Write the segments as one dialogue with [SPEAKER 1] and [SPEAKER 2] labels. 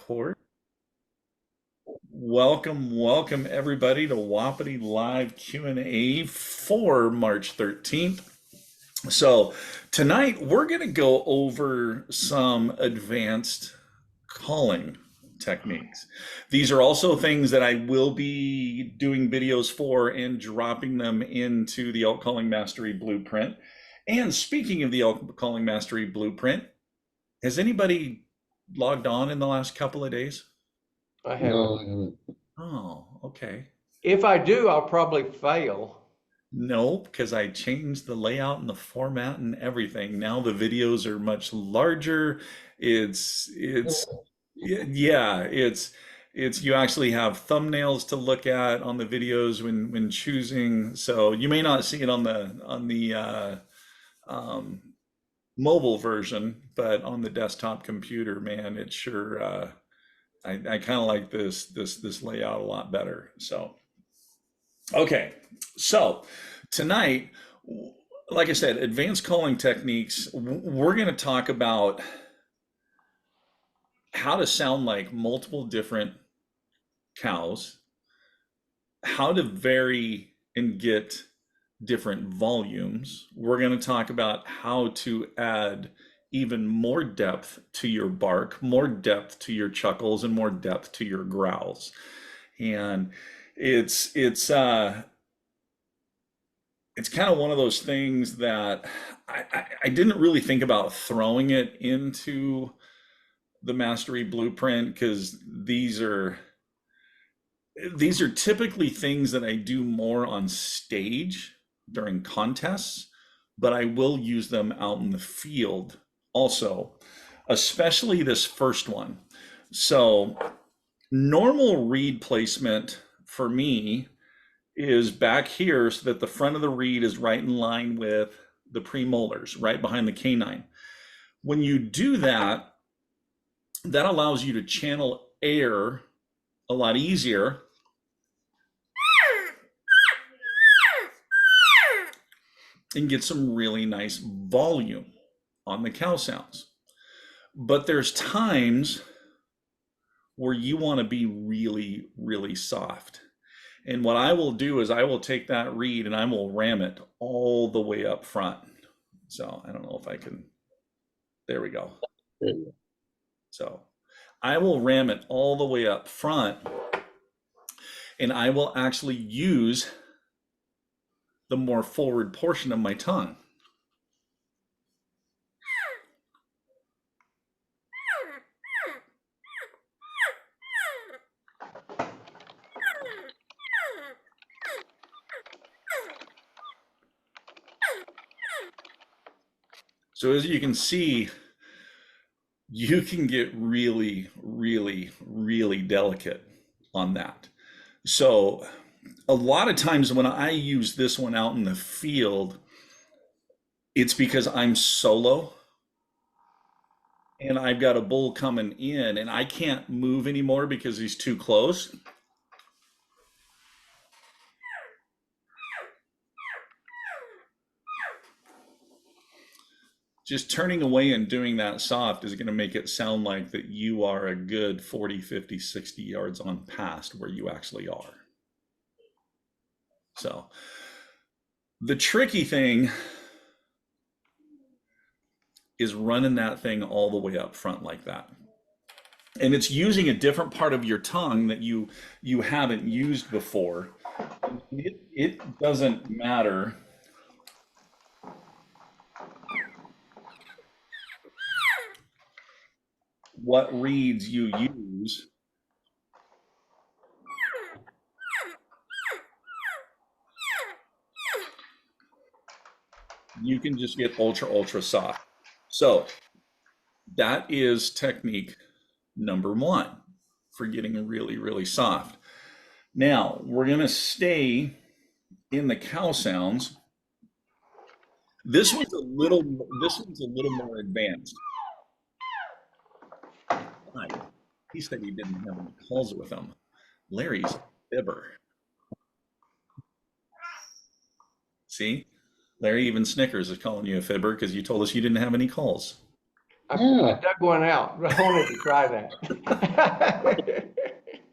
[SPEAKER 1] Record. Welcome everybody to Wapiti Live Q&A for March 13th. So tonight we're going to go over some advanced calling techniques. These are also things that I will be doing videos for and dropping them into the Elk Calling Mastery Blueprint. And speaking of the Elk Calling Mastery Blueprint, has anybody logged on in the last couple of days?
[SPEAKER 2] I
[SPEAKER 3] No,
[SPEAKER 2] haven't.
[SPEAKER 3] I haven't.
[SPEAKER 1] Oh, okay.
[SPEAKER 2] If I do, I'll probably fail.
[SPEAKER 1] No, because I changed the layout and the format and everything. Now the videos are much larger. It's yeah, it's you actually have thumbnails to look at on the videos when choosing. So you may not see it on the um, mobile version, but on the desktop computer, man, it sure I kind of like this layout a lot better. So okay, so tonight, like I said, advanced calling techniques. We're going to talk about how to sound like multiple different cows, how to vary and get different volumes. We're going to talk about how to add even more depth to your bark, more depth to your chuckles, and more depth to your growls. And it's it's kind of one of those things that I didn't really think about throwing it into the mastery blueprint because these are typically things that I do more on stage during contests, but I will use them out in the field also, especially this first one. So normal reed placement for me is back here so that the front of the reed is right in line with the premolars, right behind the canine. When you do that, that allows you to channel air a lot easier and get some really nice volume on the cow sounds. But there's times where you want to be really, really soft. And what I will do is I will take that reed and I will ram it all the way up front. So I don't know if I can, there we go.
[SPEAKER 3] There you
[SPEAKER 1] So I will ram it all the way up front and I will actually use the more forward portion of my tongue. So as you can see, you can get really, really, really delicate on that. So a lot of times when I use this one out in the field, it's because I'm solo and I've got a bull coming in and I can't move anymore because he's too close. Just turning away and doing that soft is going to make it sound like that you are a good 40, 50, 60 yards on past where you actually are. So the tricky thing is running that thing all the way up front like that. And it's using a different part of your tongue that you haven't used before. It doesn't matter what reeds you use. You can just get ultra soft. So that is technique number one for getting really, really soft. Now we're going to stay in the cow sounds. This one's a little more advanced. Right. He said he didn't have any calls with him. Larry's a fibber. See? Larry even Snickers is calling you a fibber because you told us you didn't have any calls.
[SPEAKER 2] I
[SPEAKER 3] Yeah.
[SPEAKER 2] dug one out. I wanted to try that.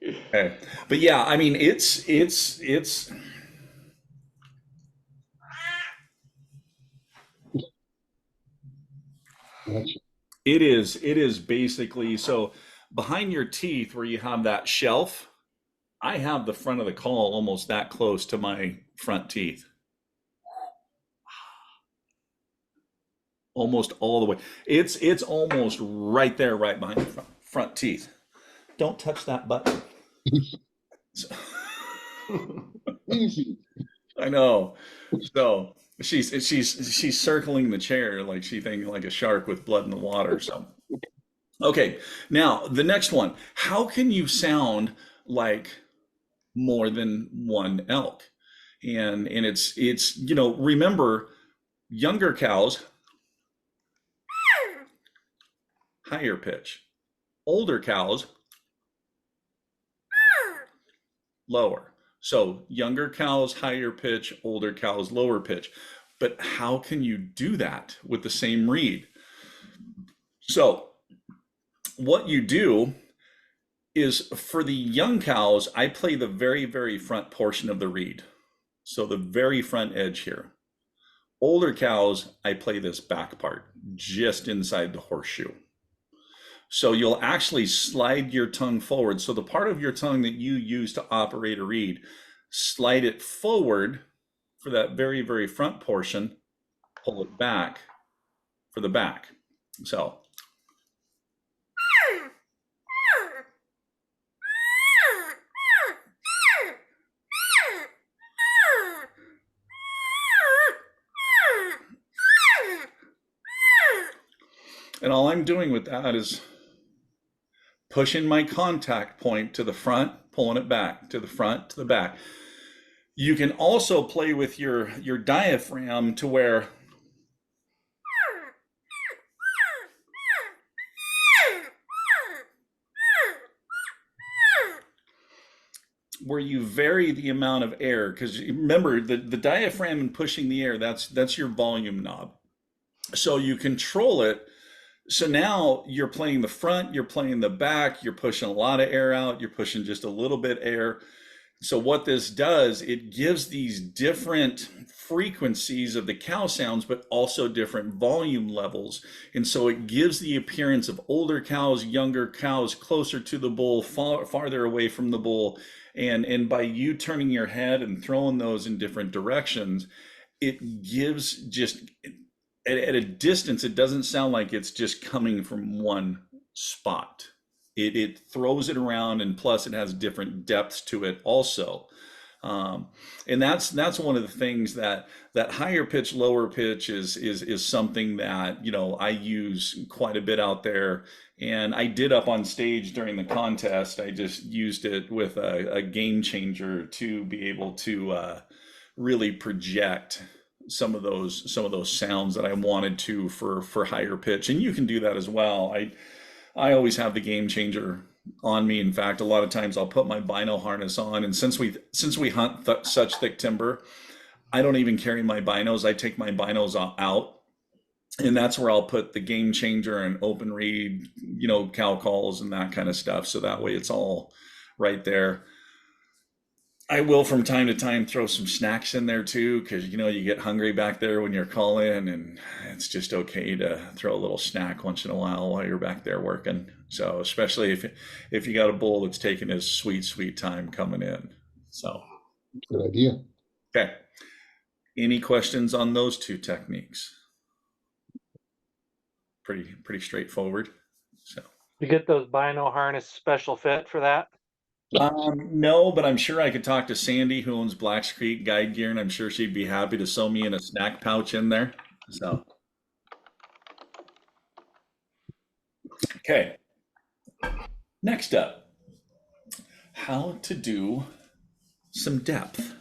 [SPEAKER 1] Okay. But yeah, I mean,
[SPEAKER 3] That's,
[SPEAKER 1] it is basically so behind your teeth where you have that shelf, I have the front of the call almost that close to my front teeth. Almost all the way. It's almost right there, right behind the front teeth. Don't touch that button. So,
[SPEAKER 3] easy.
[SPEAKER 1] I know. So she's circling the chair like she thinking like a shark with blood in the water. So okay, now the next one. How can you sound like more than one elk? And it's remember younger cows higher pitch, older cows lower. So younger cows higher pitch, older cows lower pitch. But how can you do that with the same reed? So what you do is for the young cows, I play the very, very front portion of the reed. So the very front edge here. Older cows, I play this back part just inside the horseshoe. So you'll actually slide your tongue forward. So the part of your tongue that you use to operate a reed, slide it forward for that very, very front portion, pull it back for the back. So, and all I'm doing with that is pushing my contact point to the front, pulling it back to the front, to the back. You can also play with your diaphragm to where you vary the amount of air because remember the diaphragm and pushing the air that's your volume knob. So you control it. So now you're playing the front, you're playing the back, you're pushing a lot of air out, you're pushing just a little bit air. So what this does, it gives these different frequencies of the cow sounds, but also different volume levels. And so it gives the appearance of older cows, younger cows, closer to the bull, farther away from the bull. And by you turning your head and throwing those in different directions, it gives just at a distance, it doesn't sound like it's just coming from one spot. It throws it around, and plus it has different depths to it also. Um, and that's one of the things that higher pitch, lower pitch is something that I use quite a bit out there. And I did up on stage during the contest. I just used it with a game changer to be able to really project some of those sounds that I wanted to for higher pitch. And you can do that as well. I always have the game changer on me. In fact, a lot of times I'll put my bino harness on, and since we hunt such thick timber, I don't even carry my binos. I take my binos out, and that's where I'll put the game changer and open read, cow calls and that kind of stuff. So that way it's all right there. I will from time to time throw some snacks in there too, because you get hungry back there when you're calling, and it's just okay to throw a little snack once in a while you're back there working. So especially if you got a bull that's taking his sweet, sweet time coming in. So
[SPEAKER 3] Good idea.
[SPEAKER 1] okay. Any questions on those two techniques? Pretty straightforward. So
[SPEAKER 4] You get those bino harness special fit for that?
[SPEAKER 1] no, but I'm sure I could talk to Sandy, who owns Blacks Creek Guide Gear, and I'm sure she'd be happy to sew me in a snack pouch in there. So, okay. Next up, how to do some depth.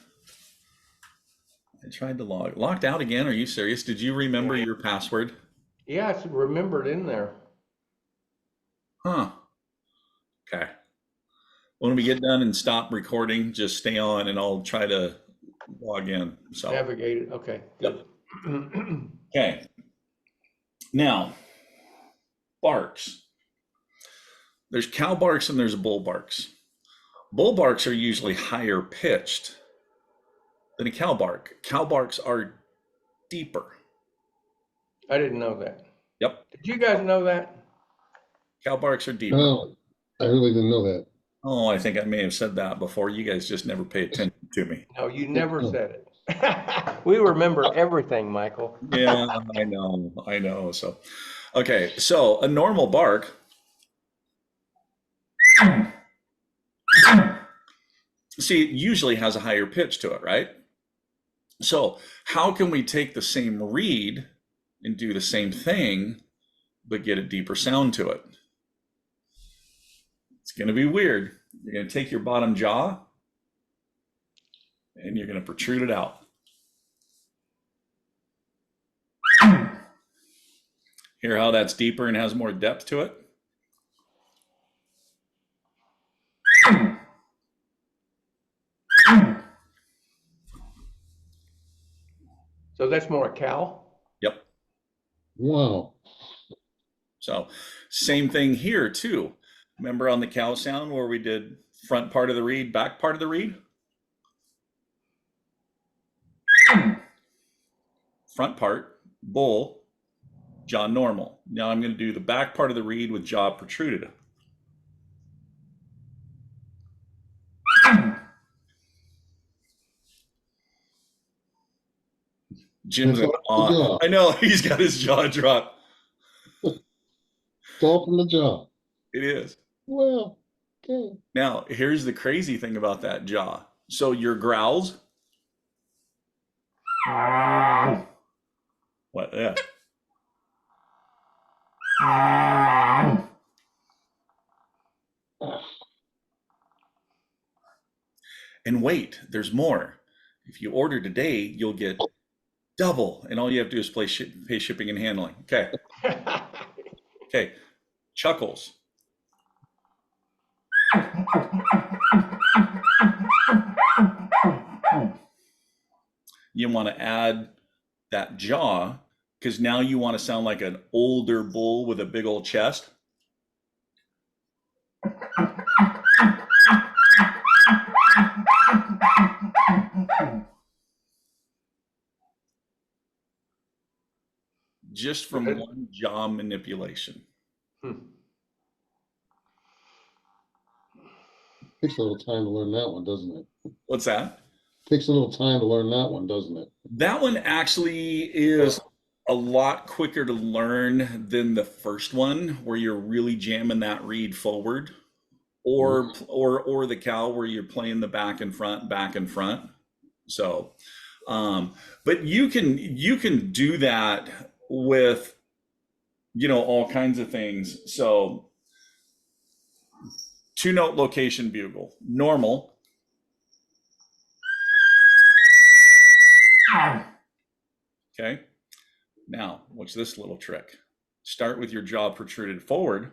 [SPEAKER 1] I tried to locked out again. Are you serious? Did you remember your password?
[SPEAKER 2] Yeah, it's remembered in there.
[SPEAKER 1] Huh. Okay. When we get done and stop recording, just stay on and I'll try to log in. So,
[SPEAKER 2] Navigate it. Okay,
[SPEAKER 1] yep.
[SPEAKER 2] good.
[SPEAKER 1] Okay. Now, barks. There's cow barks and there's bull barks. Bull barks are usually higher pitched than a cow bark. Cow barks are deeper.
[SPEAKER 2] I didn't know that.
[SPEAKER 1] Yep,
[SPEAKER 2] Did you guys know that?
[SPEAKER 1] cow barks are deeper.
[SPEAKER 3] No, I really didn't know that.
[SPEAKER 1] Oh, I think I may have said that before. You guys just never pay attention to me.
[SPEAKER 2] No, you never said it. We remember everything, Michael.
[SPEAKER 1] Yeah, I know. So, okay, so a normal bark, see, it usually has a higher pitch to it, right? So, how can we take the same reed and do the same thing, but get a deeper sound to it? It's going to be weird. You're going to take your bottom jaw and you're going to protrude it out. Hear how that's deeper and has more depth to it?
[SPEAKER 2] So that's more a cow?
[SPEAKER 1] Yep.
[SPEAKER 3] Wow.
[SPEAKER 1] So same thing here too. Remember on the cow sound where we did front part of the reed, back part of the reed? Front part, bull, jaw normal. Now I'm going to do the back part of the reed with jaw protruded. Jim's in
[SPEAKER 3] That's all the
[SPEAKER 1] awe.
[SPEAKER 3] jaw.
[SPEAKER 1] I know, he's got his jaw dropped.
[SPEAKER 3] It's all from the jaw.
[SPEAKER 1] It is.
[SPEAKER 3] Well, okay.
[SPEAKER 1] Now, here's the crazy thing about that jaw. So your growls. What? Yeah. And wait, there's more. If you order today, you'll get double, and all you have to do is pay shipping and handling. Okay. Okay. Chuckles. You want to add that jaw because now you want to sound like an older bull with a big old chest. Just from
[SPEAKER 2] Good.
[SPEAKER 1] one jaw manipulation.
[SPEAKER 3] Takes a little time to learn that one, doesn't it?
[SPEAKER 1] What's that?
[SPEAKER 3] Takes a little time to learn that one, doesn't it?
[SPEAKER 1] That one actually is a lot quicker to learn than the first one, where you're really jamming that reed forward, or the cow where you're playing the back and front. So, but you can do that with all kinds of things. So, 2-note location bugle, normal. Okay. Now, what's this little trick? Start with your jaw protruded forward.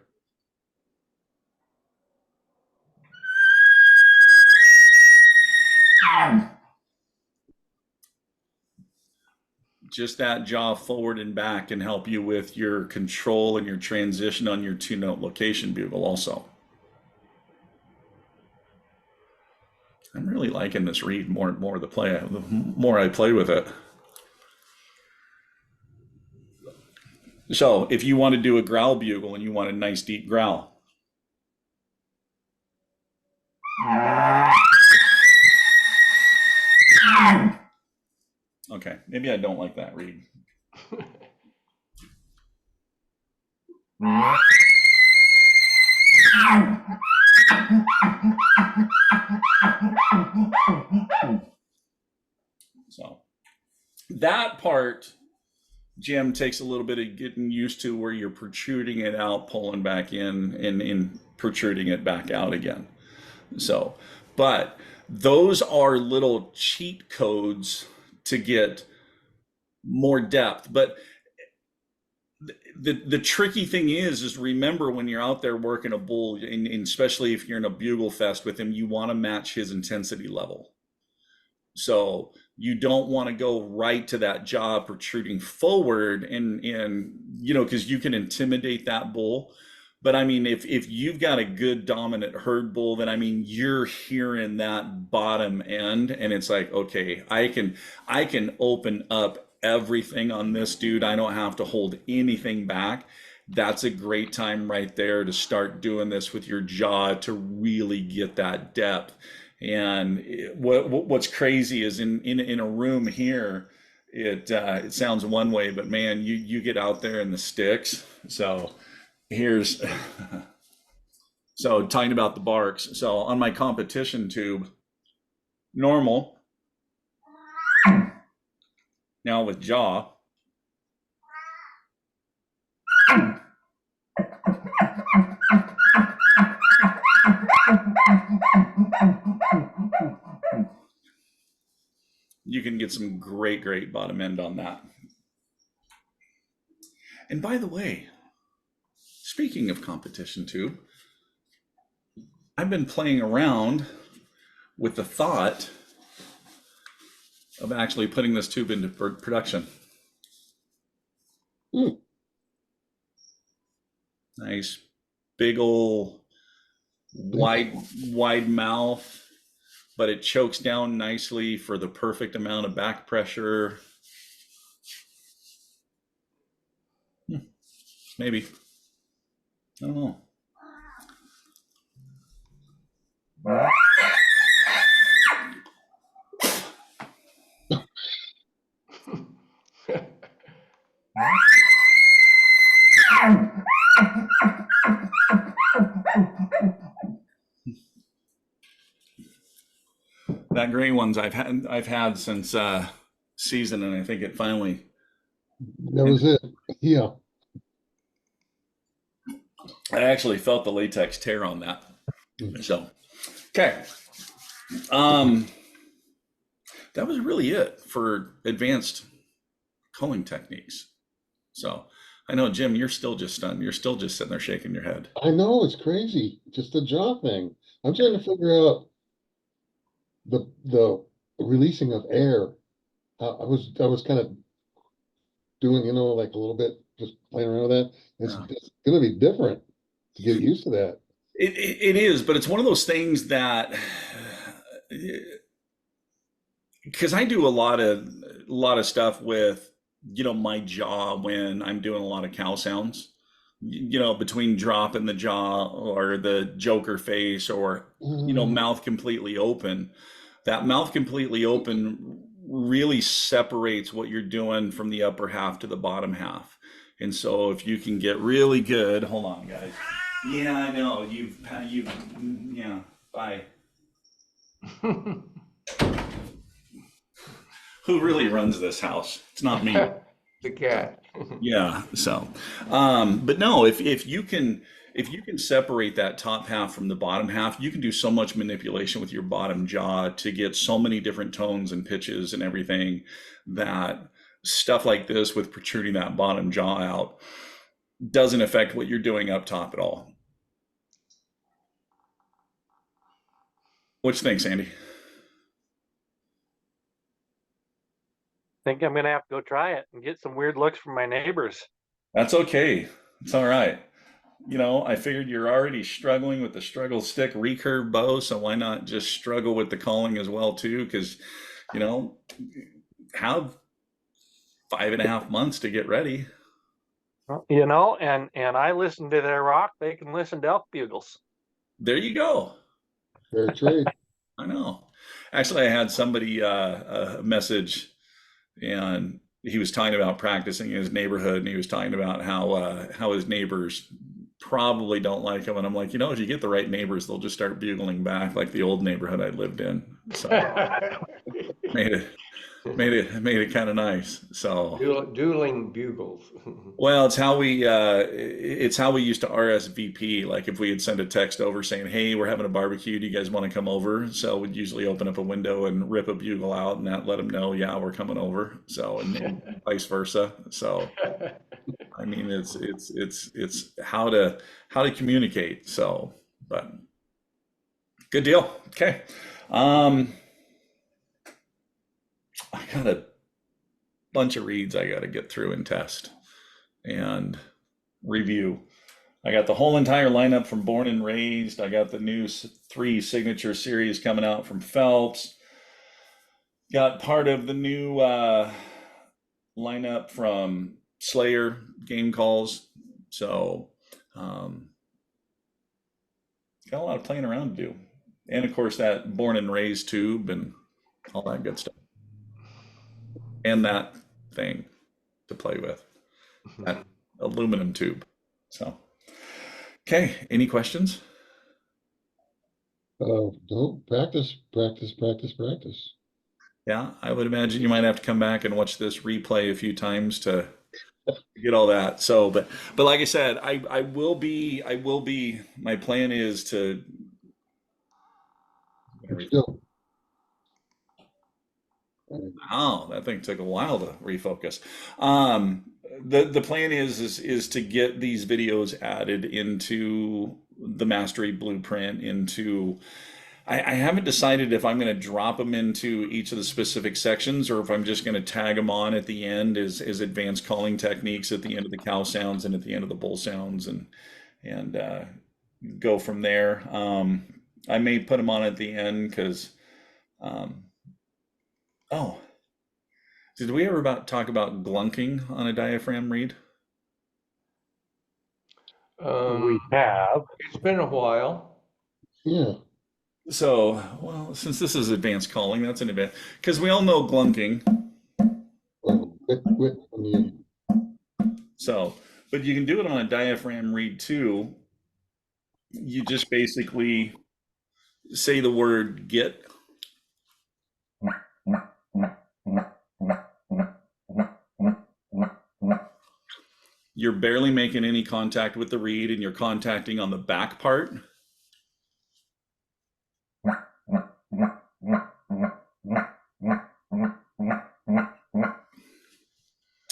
[SPEAKER 1] Just that jaw forward and back can help you with your control and your transition on your 2-note location bugle also. I'm really liking this reed more and more the more I play with it. So if you want to do a growl bugle and you want a nice deep growl. Okay, maybe I don't like that reed. So that part, Jim, takes a little bit of getting used to, where you're protruding it out, pulling back in protruding it back out again. So, but those are little cheat codes to get more depth. But the tricky thing is remember, when you're out there working a bull, and especially if you're in a bugle fest with him, you want to match his intensity level. So you don't want to go right to that jaw protruding forward and because you can intimidate that bull. But I mean, if you've got a good dominant herd bull, then I mean you're hearing that bottom end, and it's like, okay, I can open up everything on this dude. I don't have to hold anything back. That's a great time right there to start doing this with your jaw to really get that depth. And what's crazy is in a room here, it sounds one way, but man, you get out there in the sticks. So here's so talking about the barks. So on my competition tube, normal. Now with jaw, you can get some great bottom end on that. And by the way, speaking of competition tube, I've been playing around with the thought of actually putting this tube into production.
[SPEAKER 3] Hmm.
[SPEAKER 1] Nice, big ol' wide mouth, but it chokes down nicely for the perfect amount of back pressure. Maybe. I don't know. That gray one's I've had since season, and I think it finally.
[SPEAKER 3] That was it. Yeah.
[SPEAKER 1] I actually felt the latex tear on that.
[SPEAKER 3] Mm.
[SPEAKER 1] So, okay. That was really it for advanced culling techniques. So, I know, Jim, you're still just stunned. You're still just sitting there shaking your head.
[SPEAKER 3] I know, it's crazy. Just the jaw thing. I'm trying to figure out the releasing of air. I was kind of doing, like a little bit, just playing around with that.
[SPEAKER 1] Yeah.
[SPEAKER 3] It's gonna be different to get used to that.
[SPEAKER 1] It is, but it's one of those things that because I do a lot of stuff with my jaw when I'm doing a lot of cow sounds. Between dropping the jaw or the joker face or
[SPEAKER 3] Mm,
[SPEAKER 1] mouth completely open. That mouth completely open really separates what you're doing from the upper half to the bottom half. And so if you can get really good, hold on, guys. Yeah, I know. Yeah, bye. Who really runs this house? It's not me.
[SPEAKER 2] The cat.
[SPEAKER 1] Yeah. So, but no, if you can separate that top half from the bottom half, you can do so much manipulation with your bottom jaw to get so many different tones and pitches and everything that stuff like this with protruding that bottom jaw out doesn't affect what you're doing up top at all. What you think, Sandy?
[SPEAKER 4] Think I'm gonna have to go try it and get some weird looks from my neighbors.
[SPEAKER 1] That's okay. It's all right. I figured you're already struggling with the struggle stick recurve bow, so why not just struggle with the calling as well too? Because, you know, have 5.5 months to get ready.
[SPEAKER 4] Well, and I listen to their rock. They can listen to elk bugles.
[SPEAKER 1] There you go.
[SPEAKER 3] fair trade.
[SPEAKER 1] I know. Actually, I had somebody message, and he was talking about practicing in his neighborhood, and he was talking about how his neighbors probably don't like him. And I'm like, if you get the right neighbors, they'll just start bugling back like the old neighborhood I lived in. So made it kind of nice. So
[SPEAKER 2] Dueling bugles.
[SPEAKER 1] well, it's how we used to RSVP. Like if we had sent a text over saying, "Hey, we're having a barbecue. Do you guys want to come over?" So we'd usually open up a window and rip a bugle out, and that let them know, "Yeah, we're coming over." So and vice versa. So I mean, it's how to communicate. So, but good deal. Okay. got a bunch of reads I got to get through and test and review. I got the whole entire lineup from Born and Raised. I got the new 3 signature series coming out from Phelps. Got part of the new lineup from Slayer game calls. So, got a lot of playing around to do. And of course, that Born and Raised tube and all that good stuff. And that thing to play with, that aluminum tube. So, okay, any questions?
[SPEAKER 3] No, practice, practice, practice, practice.
[SPEAKER 1] Yeah, I would imagine you might have to come back and watch this replay a few times to get all that. So, but like I said, I will be. My plan is to.
[SPEAKER 3] Still,
[SPEAKER 1] Oh, that thing took a while to refocus. The plan is to get these videos added into the mastery blueprint into. I haven't decided if I'm going to drop them into each of the specific sections or if I'm just going to tag them on at the end as advanced calling techniques at the end of the cow sounds and at the end of the bull sounds and go from there. I may put them on at the end because, oh, did we ever talk about glunking on a diaphragm read?
[SPEAKER 4] We have.
[SPEAKER 2] It's been a while.
[SPEAKER 3] yeah.
[SPEAKER 1] So, well, since this is advanced calling, that's an advance because we all know glunking.
[SPEAKER 3] Quit on the end.
[SPEAKER 1] So, but you can do it on a diaphragm read too. You just basically say the word get. You're barely making any contact with the reed and you're contacting on the back part.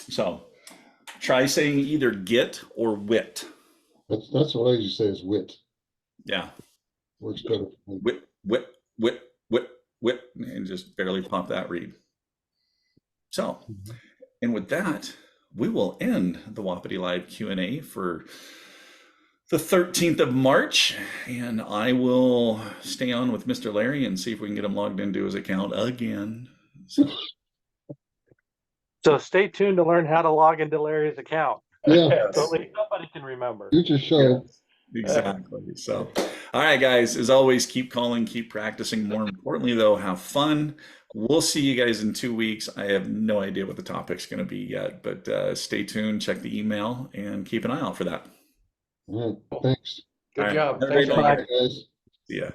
[SPEAKER 1] So try saying either get or wit.
[SPEAKER 3] That's what I usually say is wit.
[SPEAKER 1] Yeah.
[SPEAKER 3] Works better for me.
[SPEAKER 1] Wit, wit, wit, wit, wit, and just barely pop that reed. So, and with that, we will end the Wapiti Live Q&A for the 13th of March, and I will stay on with Mr. Larry and see if we can get him logged into his account again.
[SPEAKER 4] So stay tuned to learn how to log into Larry's account.
[SPEAKER 3] Yeah,
[SPEAKER 4] So at least somebody can remember.
[SPEAKER 3] future show.
[SPEAKER 1] Exactly. So, all right, guys, as always, keep calling, keep practicing. More importantly, though, have fun. We'll see you guys in 2 weeks. I have no idea what the topic's going to be yet, but stay tuned, check the email, and keep an eye out for that.
[SPEAKER 3] All right, thanks.
[SPEAKER 2] Good
[SPEAKER 1] All right.
[SPEAKER 2] job.
[SPEAKER 1] Have a great
[SPEAKER 2] Thanks,
[SPEAKER 1] night,
[SPEAKER 2] Mike.
[SPEAKER 3] Guys.
[SPEAKER 1] See ya.